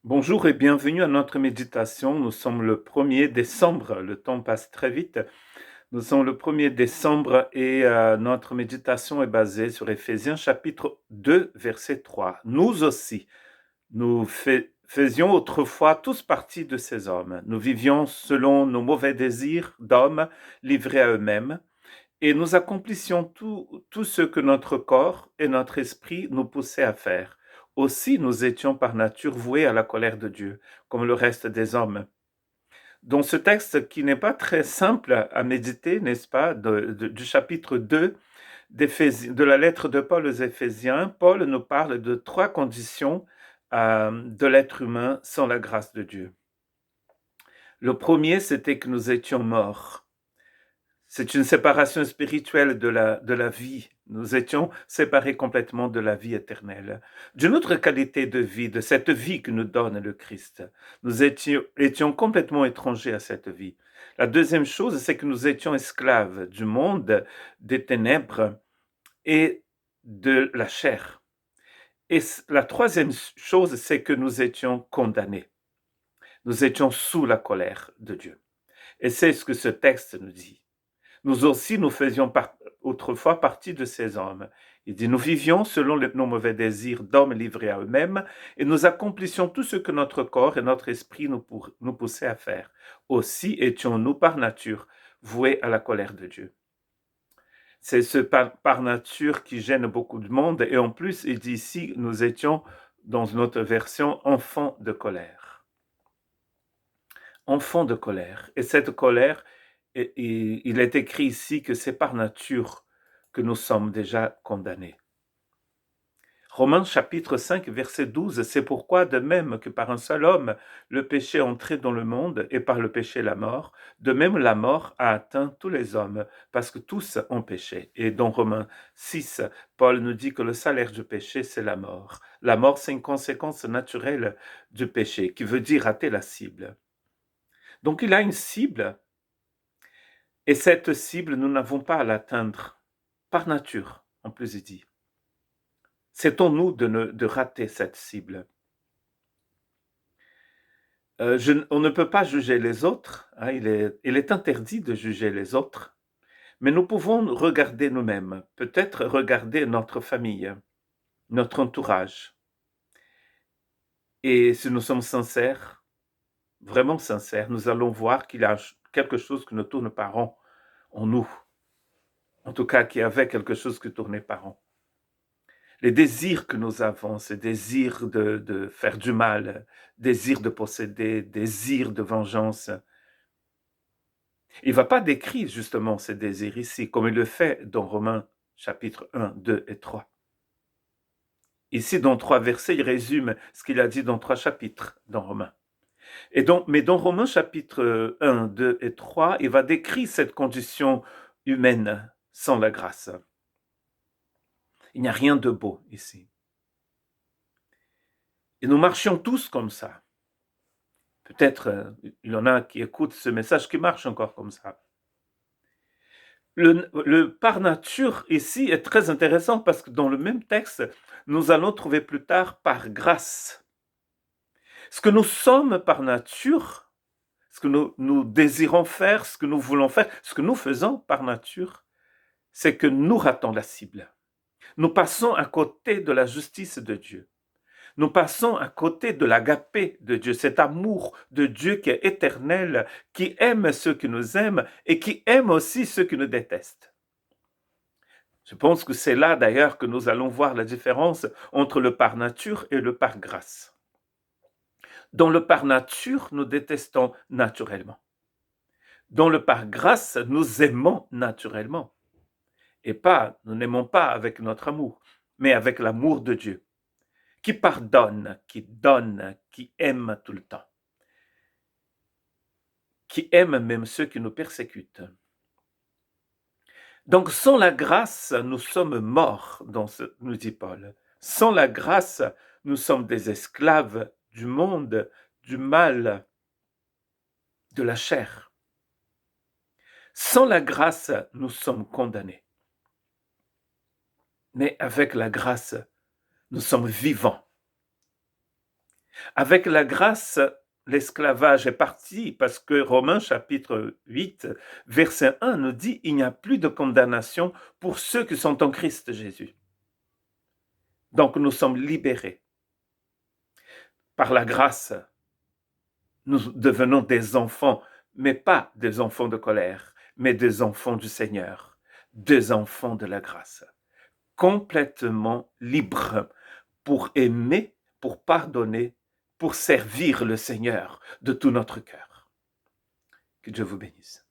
Bonjour et bienvenue à notre méditation. Nous sommes le 1er décembre, le temps passe très vite. Nous sommes le 1er décembre et notre méditation est basée sur Éphésiens chapitre 2, verset 3. Nous aussi, nous faisions autrefois tous partie de ces hommes. Nous vivions selon nos mauvais désirs d'hommes livrés à eux-mêmes et nous accomplissions tout ce que notre corps et notre esprit nous poussaient à faire. Aussi, nous étions par nature voués à la colère de Dieu, comme le reste des hommes. Dans ce texte qui n'est pas très simple à méditer, n'est-ce pas, du chapitre 2 de la lettre de Paul aux Éphésiens, Paul nous parle de 3 conditions de l'être humain sans la grâce de Dieu. Le premier, c'était que nous étions morts. C'est une séparation spirituelle de la vie. Nous étions séparés complètement de la vie éternelle, d'une autre qualité de vie, de cette vie que nous donne le Christ. Nous étions complètement étrangers à cette vie. La deuxième chose, c'est que nous étions esclaves du monde, des ténèbres et de la chair. Et la troisième chose, c'est que nous étions condamnés. Nous étions sous la colère de Dieu. Et c'est ce que ce texte nous dit. Nous aussi, nous faisions autrefois partie de ces hommes. Il dit, nous vivions selon nos mauvais désirs d'hommes livrés à eux-mêmes et nous accomplissions tout ce que notre corps et notre esprit nous poussaient à faire. Aussi étions-nous par nature voués à la colère de Dieu. C'est ce par nature qui gêne beaucoup de monde et en plus, il dit ici, nous étions, dans notre version, enfants de colère. Enfants de colère. Et cette colère, et il est écrit ici que c'est par nature que nous sommes déjà condamnés. Romains chapitre 5, verset 12, c'est pourquoi de même que par un seul homme, le péché est entré dans le monde et par le péché la mort, de même la mort a atteint tous les hommes parce que tous ont péché. Et dans Romains 6, Paul nous dit que le salaire du péché, c'est la mort. La mort, c'est une conséquence naturelle du péché, qui veut dire rater la cible. Donc il a une cible. Et cette cible, nous n'avons pas à l'atteindre par nature, en plus il dit. C'est en nous de rater cette cible. On ne peut pas juger les autres, hein, il est interdit de juger les autres, mais nous pouvons regarder nous-mêmes, peut-être regarder notre famille, notre entourage. Et si nous sommes sincères, vraiment sincères, nous allons voir qu'il y a quelque chose qui ne tourne pas rond en nous. En tout cas, qu'il y avait quelque chose qui tournait pas rond. Les désirs que nous avons, ces désirs de faire du mal, désirs de posséder, désirs de vengeance. Il ne va pas décrire justement ces désirs ici, comme il le fait dans Romains chapitre 1, 2 et 3. Ici, dans 3 versets, il résume ce qu'il a dit dans 3 chapitres dans Romains. Mais dans Romains chapitre 1, 2 et 3, il va décrire cette condition humaine sans la grâce. Il n'y a rien de beau ici. Et nous marchions tous comme ça. Peut-être il y en a qui écoutent ce message qui marche encore comme ça. Le par nature ici est très intéressant parce que dans le même texte, nous allons trouver plus tard par grâce. Ce que nous sommes par nature, ce que nous désirons faire, ce que nous voulons faire, ce que nous faisons par nature, c'est que nous ratons la cible. Nous passons à côté de la justice de Dieu. Nous passons à côté de l'agapé de Dieu, cet amour de Dieu qui est éternel, qui aime ceux qui nous aiment et qui aime aussi ceux qui nous détestent. Je pense que c'est là d'ailleurs que nous allons voir la différence entre le par nature et le par grâce. Dans le par nature, nous détestons naturellement. Dans le par grâce, nous aimons naturellement. Et pas, nous n'aimons pas avec notre amour, mais avec l'amour de Dieu, qui pardonne, qui donne, qui aime tout le temps, qui aime même ceux qui nous persécutent. Donc, sans la grâce, nous sommes morts, nous dit Paul. Sans la grâce, nous sommes des esclaves du monde, du mal, de la chair. Sans la grâce, nous sommes condamnés. Mais avec la grâce, nous sommes vivants. Avec la grâce, l'esclavage est parti parce que Romains chapitre 8, verset 1 nous dit il n'y a plus de condamnation pour ceux qui sont en Christ Jésus. Donc nous sommes libérés. Par la grâce, nous devenons des enfants, mais pas des enfants de colère, mais des enfants du Seigneur, des enfants de la grâce, complètement libres pour aimer, pour pardonner, pour servir le Seigneur de tout notre cœur. Que Dieu vous bénisse.